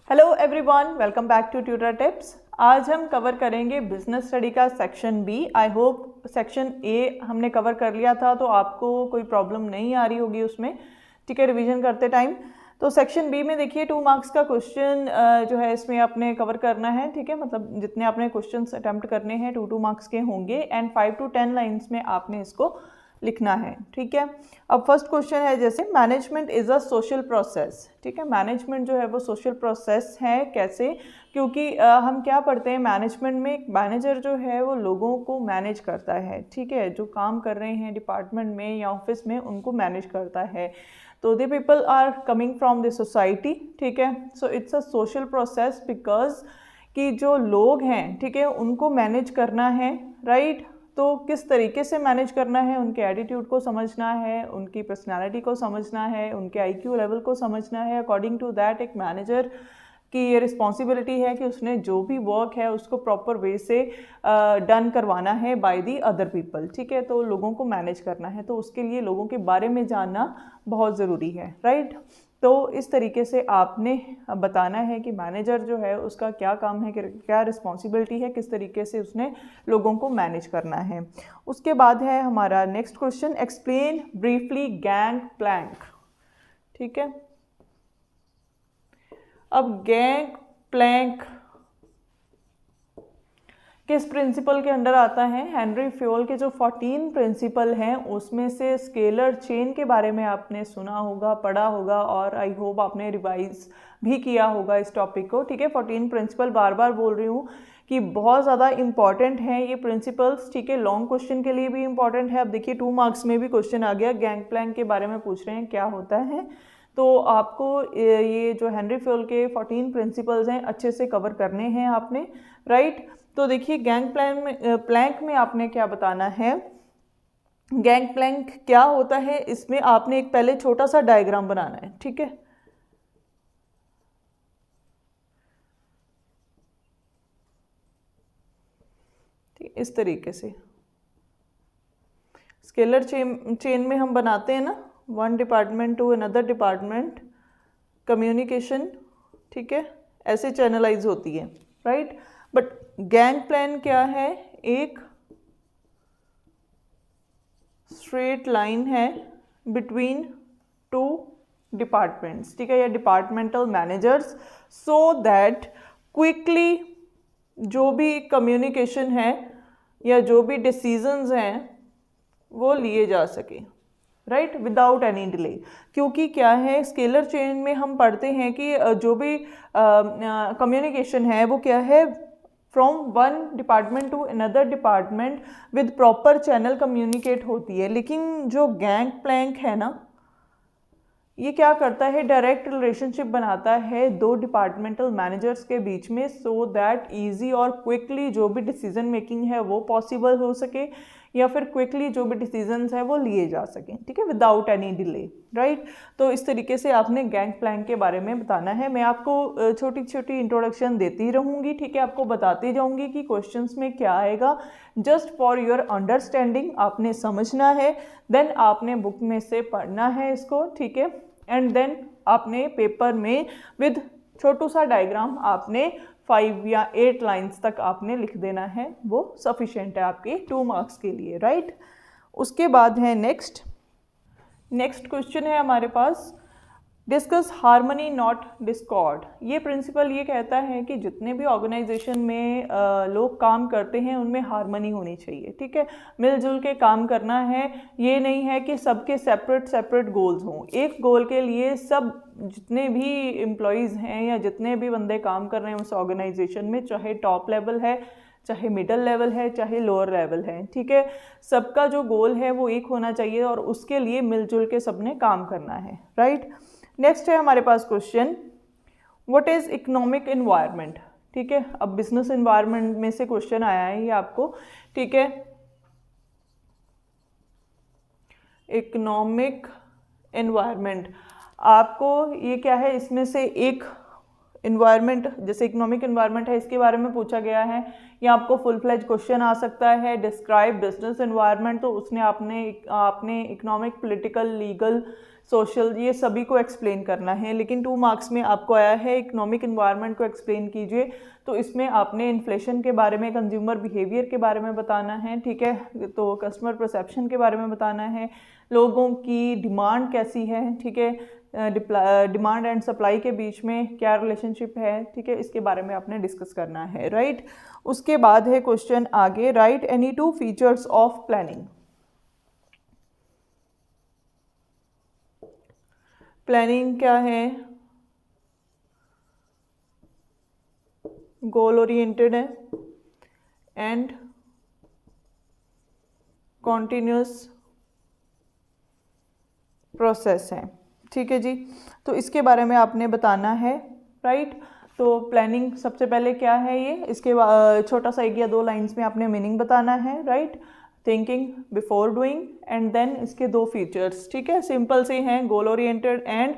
Hello everyone, welcome back to Tutor Tips. आज हम cover करेंगे बिजनेस स्टडी का section B. I hope section A हमने cover कर लिया था तो आपको कोई प्रॉब्लम नहीं आ रही होगी उसमें, ठीक है, रिवीजन करते टाइम। तो सेक्शन बी में देखिए 2 मार्क्स का क्वेश्चन जो है इसमें आपने कवर करना है, ठीक है, मतलब जितने आपने क्वेश्चन अटैम्प्ट करने हैं 2 मार्क्स के होंगे एंड 5 to 10 लाइन्स में आपने इसको लिखना है, ठीक है। अब फर्स्ट क्वेश्चन है जैसे management is a social process, ठीक है। मैनेजमेंट जो है वो सोशल प्रोसेस है, कैसे? क्योंकि हम क्या पढ़ते हैं मैनेजमेंट में, एक मैनेजर जो है वो लोगों को मैनेज करता है, ठीक है, जो काम कर रहे हैं डिपार्टमेंट में या ऑफिस में उनको मैनेज करता है। तो they people are coming from the society, ठीक है। So it's a social process because कि जो लोग हैं, ठीक है, उनको मैनेज करना है, राइट। तो किस तरीके से मैनेज करना है, उनके एटीट्यूड को समझना है, उनकी पर्सनालिटी को समझना है, उनके आईक्यू लेवल को समझना है। अकॉर्डिंग टू दैट एक मैनेजर की ये रिस्पॉन्सिबिलिटी है कि उसने जो भी वर्क है उसको प्रॉपर वे से डन करवाना है बाय दी अदर पीपल, ठीक है। तो लोगों को मैनेज करना है तो उसके लिए लोगों के बारे में जानना बहुत ज़रूरी है, राइट। तो इस तरीके से आपने बताना है कि मैनेजर जो है उसका क्या काम है, क्या रिस्पॉन्सिबिलिटी है, किस तरीके से उसने लोगों को मैनेज करना है। उसके बाद है हमारा next question, explain briefly gang plank, ठीक है। अब गैंग प्लैंक किस प्रिंसिपल के अंडर आता है? हेनरी फ्योल के जो 14 प्रिंसिपल हैं उसमें से स्केलर चेन के बारे में आपने सुना होगा, पढ़ा होगा और आई होप आपने रिवाइज भी किया होगा इस टॉपिक को, ठीक है। 14 प्रिंसिपल बार बार बोल रही हूँ कि बहुत ज़्यादा इंपॉर्टेंट हैं ये प्रिंसिपल्स, ठीक है। लॉन्ग क्वेश्चन के लिए भी इंपॉर्टेंट है। अब देखिए 2 मार्क्स में भी क्वेश्चन आ गया, गैंग प्लैंक के बारे में पूछ रहे हैं क्या होता है। तो आपको ये जो हेनरी फ्योल के 14 प्रिंसिपल्स हैं अच्छे से कवर करने हैं आपने, राइट। तो देखिए गैंग प्लैंक में आपने क्या बताना है, गैंग प्लैंक क्या होता है, इसमें आपने एक पहले छोटा सा डायग्राम बनाना है, ठीक है। इस तरीके से स्केलर चेन में हम बनाते हैं ना, one department to another department, communication, ठीक है, ऐसे चैनलाइज होती है, राइट। बट गैंग प्लान क्या है? एक स्ट्रेट लाइन है बिटवीन 2 डिपार्टमेंट्स, ठीक है, या departmental managers, so that quickly जो भी कम्युनिकेशन है या जो भी डिसीजंस हैं वो लिए जा सके, राइट, विदाउट एनी डिले। क्योंकि क्या है स्केलर चेन में हम पढ़ते हैं कि जो भी कम्युनिकेशन है वो क्या है, from one department to another department with proper channel communicate होती है। लेकिन जो गैंग प्लैंक है ना, ये क्या करता है, डायरेक्ट रिलेशनशिप बनाता है 2 डिपार्टमेंटल मैनेजर्स के बीच में, सो दैट इजी और क्विकली जो भी डिसीजन मेकिंग है वो पॉसिबल हो सके या फिर क्विकली जो भी डिसीजंस है वो लिए जा सकें, ठीक है, विदाउट एनी डिले, राइट। तो इस तरीके से आपने गैंग प्लैंक के बारे में बताना है। मैं आपको छोटी छोटी इंट्रोडक्शन देती रहूँगी, ठीक है, आपको बताती जाऊँगी कि क्वेश्चंस में क्या आएगा। जस्ट फॉर योर अंडरस्टैंडिंग आपने समझना है, देन आपने बुक में से पढ़ना है इसको, ठीक है, एंड देन आपने पेपर में विद छोटू सा डायग्राम आपने 5 या 8 लाइन्स तक आपने लिख देना है, वो सफिशिएंट है आपके 2 मार्क्स के लिए, राइट। उसके बाद है नेक्स्ट क्वेश्चन है हमारे पास, डिस्कस हार्मनी नॉट डिस्कॉर्ड। ये प्रिंसिपल ये कहता है कि जितने भी ऑर्गेनाइजेशन में लोग काम करते हैं उनमें हार्मनी होनी चाहिए, ठीक है, मिलजुल के काम करना है। ये नहीं है कि सबके सेपरेट गोल्स हों। एक गोल के लिए सब जितने भी एम्प्लॉयज़ हैं या जितने भी बंदे काम कर रहे हैं उस ऑर्गेनाइजेशन में, चाहे टॉप लेवल है, चाहे मिडल लेवल है, चाहे लोअर लेवल है, ठीक है, सबका जो गोल है वो एक होना चाहिए और उसके लिए मिलजुल के सबने काम करना है, राइट। नेक्स्ट है हमारे पास question, what is economic environment, ठीक है। अब बिजनेस एनवायरनमेंट में से क्वेश्चन आया है ये आपको, ठीक है। इकोनॉमिक एनवायरनमेंट आपको ये क्या है, इसमें से एक इन्वायरमेंट, जैसे इकोनॉमिक इन्वायरमेंट है इसके बारे में पूछा गया है, या आपको फुल फ्लेज क्वेश्चन आ सकता है डिस्क्राइब बिजनेस इन्वायरमेंट, तो उसने आपने इकोनॉमिक, पॉलिटिकल, लीगल सोशल, ये सभी को एक्सप्लेन करना है। लेकिन 2 मार्क्स में आपको आया है इकोनॉमिक इन्वायरमेंट को एक्सप्लेन कीजिए, तो इसमें आपने इन्फ्लेशन के बारे में, कंज्यूमर बिहेवियर के बारे में बताना है, ठीक है, तो कस्टमर परसेप्शन के बारे में बताना है, लोगों की डिमांड कैसी है, ठीक है, डिमांड एंड सप्लाई के बीच में क्या रिलेशनशिप है, ठीक है, इसके बारे में आपने डिस्कस करना है, राइट। उसके बाद है क्वेश्चन आगे, right any 2 features of planning. Planning क्या है? गोल ओरिएंटेड है एंड कॉन्टिन्यूस प्रोसेस है, ठीक है जी। तो इसके बारे में आपने बताना है, राइट। तो प्लानिंग सबसे पहले क्या है ये, इसके छोटा सा 1 या 2 लाइंस में आपने मीनिंग बताना है, right. Thinking before doing and then इसके 2 फीचर्स, ठीक है, सिंपल से हैं, goal oriented and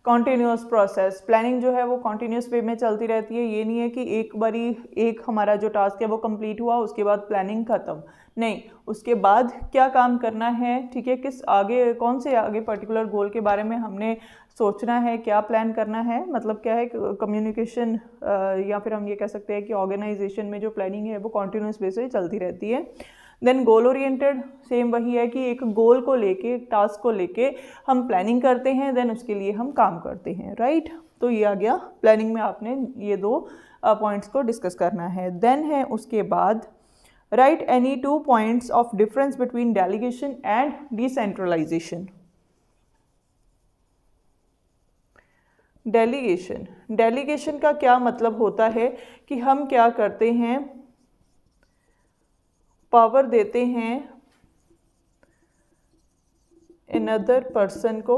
continuous process. Planning जो है वो कॉन्टिन्यूस वे में चलती रहती है, ये नहीं है कि एक बारी एक हमारा जो टास्क है वो कंप्लीट हुआ उसके बाद प्लानिंग ख़त्म, नहीं, उसके बाद क्या काम करना है, ठीक है, किस आगे कौन से आगे पर्टिकुलर गोल के बारे में हमने सोचना है, क्या प्लान करना है, मतलब क्या है कम्युनिकेशन, या फिर हम ये कह सकते हैं कि ऑर्गेनाइजेशन में जो प्लानिंग है वो कॉन्टिन्यूस बेस पे चलती रहती है। देन गोल ओरिएंटेड सेम वही है कि एक गोल को लेके, टास्क को लेके हम प्लानिंग करते हैं, देन उसके लिए हम काम करते हैं, राइट। तो ये आ गया, प्लानिंग में आपने ये 2 पॉइंट्स को डिस्कस करना है। देन है उसके बाद, right any 2 points of difference between delegation and decentralization. Delegation, delegation का क्या मतलब होता है कि हम क्या करते हैं, पावर देते हैं अनदर पर्सन को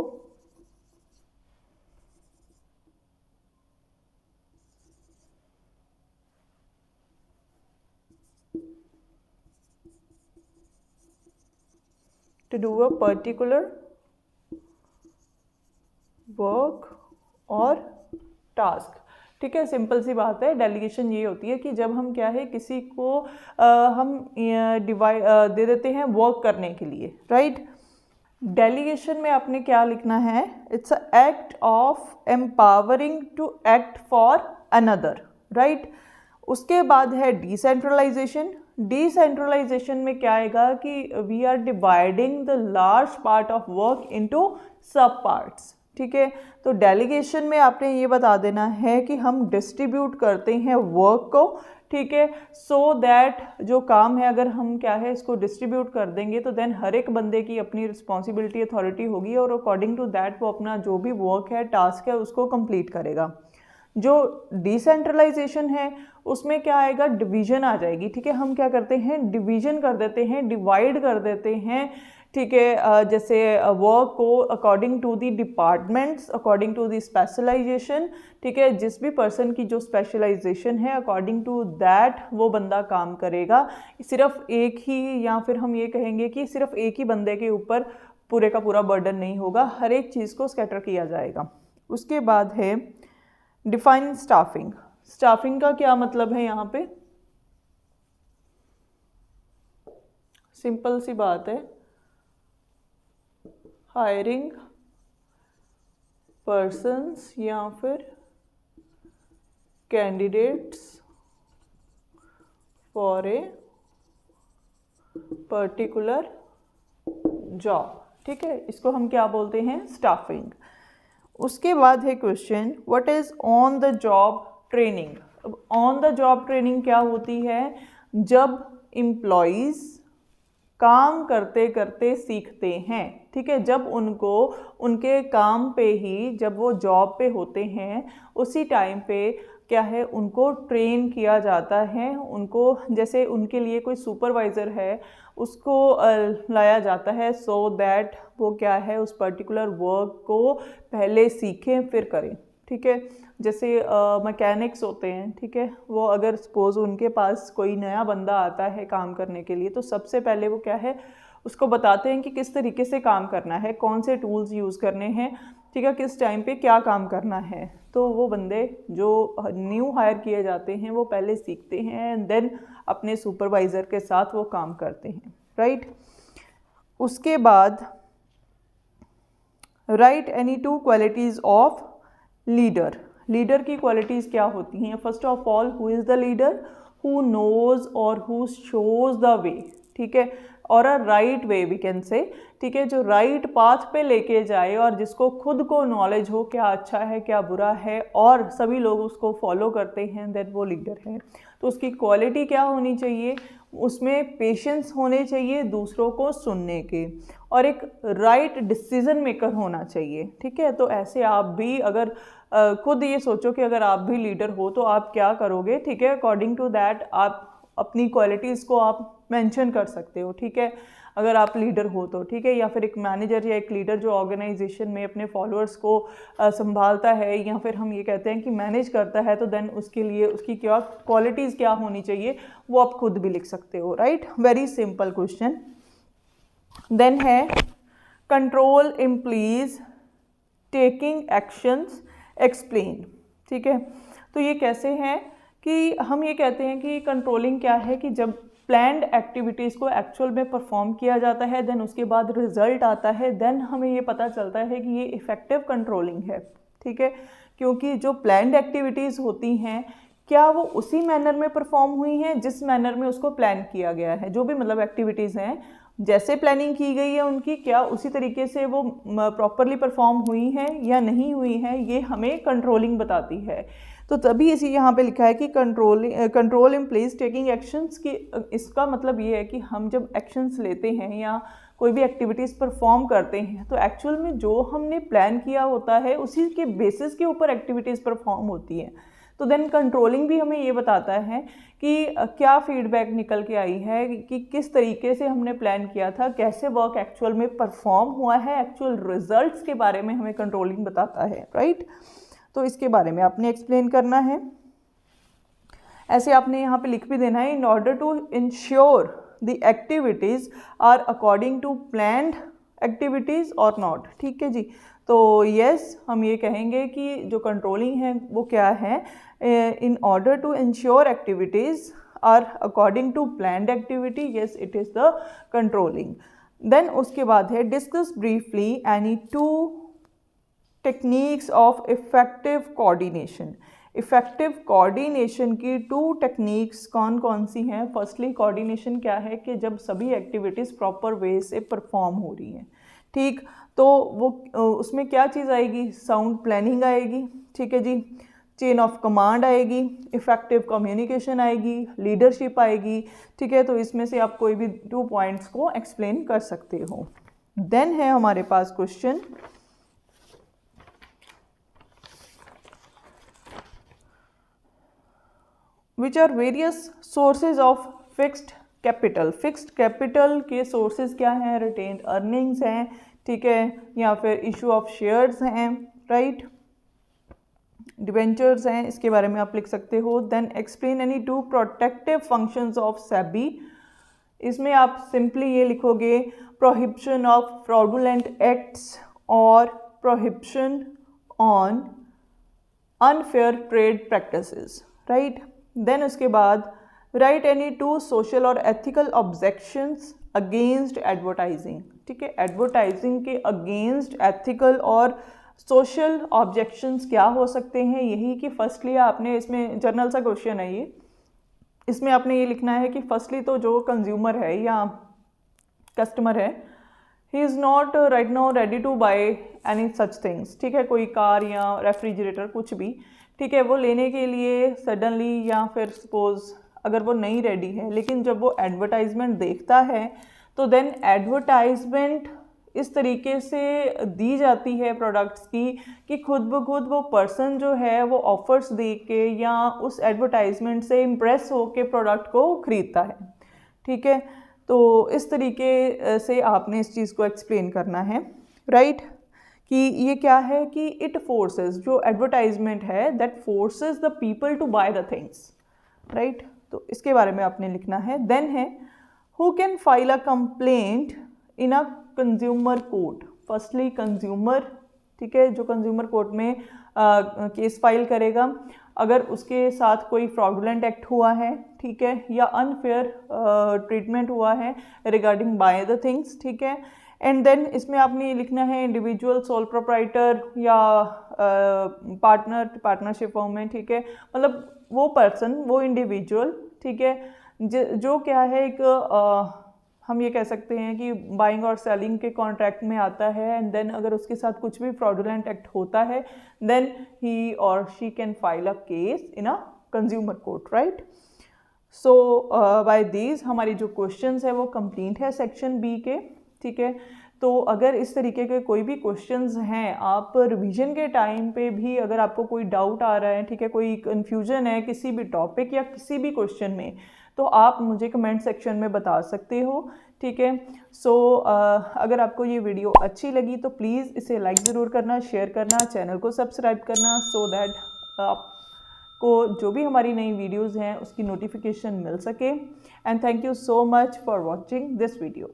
to do a particular work और टास्क, ठीक है, सिंपल सी बात है। डेलीगेशन ये होती है कि जब हम क्या है किसी को हम दे देते हैं वर्क करने के लिए, राइट। डेलीगेशन में आपने क्या लिखना है, it's a act of empowering to act for another, right. उसके बाद है डिसेंट्रलाइजेशन। डिसेंट्रलाइजेशन में क्या आएगा कि we are dividing the large part of work into sub parts, ठीक है। तो डेलीगेशन में आपने ये बता देना है कि हम डिस्ट्रीब्यूट करते हैं वर्क को, ठीक है, सो दैट जो काम है अगर हम क्या है इसको डिस्ट्रीब्यूट कर देंगे तो देन हर एक बंदे की अपनी रिस्पॉन्सिबिलिटी अथॉरिटी होगी और अकॉर्डिंग टू दैट वो अपना जो भी वर्क है, टास्क है, उसको कंप्लीट करेगा। जो डिसेंट्रलाइजेशन है उसमें क्या आएगा, डिवीजन आ जाएगी, ठीक है। हम क्या करते हैं, डिवीजन कर देते हैं, डिवाइड कर देते हैं, ठीक है, जैसे वर्क को according to the departments, according to the specialization, ठीक है, जिस भी पर्सन की जो स्पेशलाइजेशन है अकॉर्डिंग टू दैट वो बंदा काम करेगा। सिर्फ एक ही, या फिर हम ये कहेंगे कि सिर्फ एक ही बंदे के ऊपर पूरे का पूरा बर्डन नहीं होगा, हर एक चीज़ को स्कैटर किया जाएगा। उसके बाद है डिफाइन स्टाफिंग। स्टाफिंग का क्या मतलब है यहाँ पे, सिंपल सी बात है, हायरिंग पर्सन्स या फिर candidates for a particular job, ठीक है, इसको हम क्या बोलते हैं, स्टाफिंग। उसके बाद है question, what is on the job training. अब ऑन द जॉब ट्रेनिंग क्या होती है, जब एम्प्लॉयज़ काम करते करते सीखते हैं, ठीक है, जब उनको उनके काम पे ही, जब वो जॉब पे होते हैं उसी टाइम पे क्या है उनको ट्रेन किया जाता है, उनको जैसे उनके लिए कोई सुपरवाइज़र है उसको लाया जाता है सो दैट वो क्या है उस पर्टिकुलर वर्क को पहले सीखें फिर करें, ठीक है। जैसे मैकेनिक्स होते हैं, ठीक है, वो अगर सपोज़ उनके पास कोई नया बंदा आता है काम करने के लिए तो सबसे पहले वो क्या है उसको बताते हैं कि किस तरीके से काम करना है, कौन से टूल्स यूज़ करने हैं, ठीक है, किस टाइम पे क्या काम करना है। तो वो बंदे जो न्यू हायर किए जाते हैं वो पहले सीखते हैं एंड देन अपने सुपरवाइज़र के साथ वो काम करते हैं, राइट। उसके बाद right any 2 qualities of leader. Leader की क्वालिटीज़ क्या होती हैं? First of all, who is the leader? Who knows और हु शोज द वे, ठीक है, और a right way we can say, ठीक है, जो राइट पाथ पे लेके जाए और जिसको खुद को नॉलेज हो क्या अच्छा है क्या बुरा है और सभी लोग उसको फॉलो करते हैं, दैट वो लीडर है। तो उसकी क्वालिटी क्या होनी चाहिए? उसमें पेशेंस होने चाहिए दूसरों को सुनने के, और एक राइट डिसीजन मेकर होना चाहिए, ठीक है। तो ऐसे आप भी अगर खुद ये सोचो कि अगर आप भी लीडर हो तो आप क्या करोगे, ठीक है, अकॉर्डिंग टू दैट आप अपनी क्वालिटीज़ को आप मेंशन कर सकते हो, ठीक है, अगर आप लीडर हो तो, ठीक है। या फिर एक मैनेजर या एक लीडर जो ऑर्गेनाइजेशन में अपने फॉलोअर्स को संभालता है या फिर हम ये कहते हैं कि मैनेज करता है, तो देन उसके लिए उसकी क्या क्वालिटीज़ क्या होनी चाहिए वो आप खुद भी लिख सकते हो, right. Very simple question. Then है control employees taking actions explain, ठीक है। तो ये कैसे हैं कि हम ये कहते हैं कि कंट्रोलिंग क्या है कि जब प्लान्ड एक्टिविटीज़ को एक्चुअल में परफॉर्म किया जाता है, देन उसके बाद रिजल्ट आता है, देन हमें ये पता चलता है कि ये इफ़ेक्टिव कंट्रोलिंग है, ठीक है। क्योंकि जो प्लान्ड एक्टिविटीज़ होती हैं क्या वो उसी मैनर में परफॉर्म हुई हैं जिस मैनर में उसको प्लान किया गया है, जो भी मतलब एक्टिविटीज़ हैं जैसे प्लानिंग की गई है उनकी क्या उसी तरीके से वो प्रॉपरली परफॉर्म हुई हैं या नहीं हुई हैं, ये हमें कंट्रोलिंग बताती है। तो तभी इसी यहाँ पे लिखा है कि कंट्रोल एम्प्लॉइज टेकिंग एक्शंस की, इसका मतलब ये है कि हम जब एक्शंस लेते हैं या कोई भी एक्टिविटीज़ परफॉर्म करते हैं तो एक्चुअल में जो हमने प्लान किया होता है उसी के बेसिस के ऊपर एक्टिविटीज़ परफॉर्म होती हैं। तो देन कंट्रोलिंग भी हमें ये बताता है कि क्या फीडबैक निकल के आई है कि किस तरीके से हमने प्लान किया था, कैसे वर्क एक्चुअल में परफॉर्म हुआ है, एक्चुअल रिजल्ट्स के बारे में हमें कंट्रोलिंग बताता है, राइट। तो इसके बारे में आपने एक्सप्लेन करना है। ऐसे आपने यहाँ पे लिख भी देना है, in order to ensure the activities are according to planned activities और नॉट, ठीक है जी। तो यस हम ये कहेंगे कि जो कंट्रोलिंग है वो क्या है, in order to ensure activities are according to planned activity, yes it is the controlling. Then उसके बाद है discuss briefly any 2 techniques of effective coordination. Effective coordination की 2 टेक्निक्स कौन कौन सी हैं? फर्स्टली कोऑर्डिनेशन क्या है कि जब सभी एक्टिविटीज़ प्रॉपर वे से परफॉर्म हो रही हैं, ठीक, तो वो उसमें क्या चीज़ आएगी? साउंड प्लानिंग आएगी, ठीक है जी, चेन ऑफ कमांड आएगी, इफ़ेक्टिव कम्युनिकेशन आएगी, लीडरशिप आएगी, ठीक है। तो इसमें से आप कोई भी 2 पॉइंट्स को एक्सप्लेन कर सकते हो। देन है हमारे पास question, which are various sources of fixed capital. Fixed capital के सोर्सेज क्या हैं? रिटेन्ड अर्निंग्स हैं, ठीक है, या फिर इशू ऑफ शेयर्स हैं, राइट, डिवेंचर्स हैं, इसके बारे में आप लिख सकते हो। Then explain any 2 protective functions of SEBI. इसमें आप सिंपली ये लिखोगे प्रोहिबिशन ऑफ फ्रॉडुलेंट एक्ट्स और prohibition on unfair trade practices, right. Then उसके बाद राइट एनी 2 सोशल और एथिकल ऑब्जेक्शंस अगेंस्ट एडवर्टाइजिंग, ठीक है। एडवर्टाइजिंग के अगेंस्ट एथिकल और सोशल ऑब्जेक्शंस क्या हो सकते हैं? यही कि फर्स्टली आपने, इसमें जर्नल सा क्वेश्चन है ये, इसमें आपने ये लिखना है कि फर्स्टली तो जो कंज्यूमर है या कस्टमर है, he is not right now ready to buy any such things, ठीक है, कोई कार या रेफ्रिजरेटर कुछ भी, ठीक है, वो लेने के लिए सडनली या फिर सपोज अगर वो नहीं रेडी है, लेकिन जब वो एडवर्टाइजमेंट देखता है तो देन एडवर्टाइजमेंट इस तरीके से दी जाती है प्रोडक्ट्स की कि खुद ब खुद वो पर्सन जो है वो ऑफर्स देख के या उस एडवर्टाइजमेंट से इम्प्रेस होके प्रोडक्ट को खरीदता है, ठीक है। तो इस तरीके से आपने इस चीज़ को एक्सप्लेन करना है, राइट, कि ये क्या है कि इट फोर्सेस, जो एडवर्टाइजमेंट है that forces the people to buy the things, right. तो इसके बारे में आपने लिखना है। देन है who can file a complaint in a consumer court. Firstly consumer, ठीक है, जो कंज्यूमर कोर्ट में केस फाइल करेगा अगर उसके साथ कोई फ्रॉडुलेंट एक्ट हुआ है, ठीक है, या अनफेयर ट्रीटमेंट हुआ है रिगार्डिंग बाय द थिंग्स, ठीक है, एंड देन इसमें आपने ये लिखना है इंडिविजुअल, सोल प्रोप्राइटर या पार्टनरशिप फॉर्म में, ठीक है, मतलब वो पर्सन, वो इंडिविजुअल, ठीक है, जो क्या है एक हम ये कह सकते हैं कि बाइंग और सेलिंग के कॉन्ट्रैक्ट में आता है, एंड देन अगर उसके साथ कुछ भी फ्रॉडुलेंट एक्ट होता है देन ही और she can file a case in a consumer court, right. So by these हमारी जो क्वेश्चंस है वो कंप्लीट है सेक्शन बी के, ठीक है। तो अगर इस तरीके के कोई भी क्वेश्चंस हैं, आप रिवीजन के टाइम पे भी अगर आपको कोई डाउट आ रहा है, ठीक है, कोई कन्फ्यूजन है किसी भी टॉपिक या किसी भी क्वेश्चन में, तो आप मुझे कमेंट सेक्शन में बता सकते हो, ठीक है। सो अगर आपको ये वीडियो अच्छी लगी तो प्लीज़ इसे लाइक ज़रूर करना, शेयर करना, चैनल को सब्सक्राइब करना, सो दैट आपको जो भी हमारी नई वीडियोज़ हैं उसकी नोटिफिकेशन मिल सके। And thank you so much for watching this video.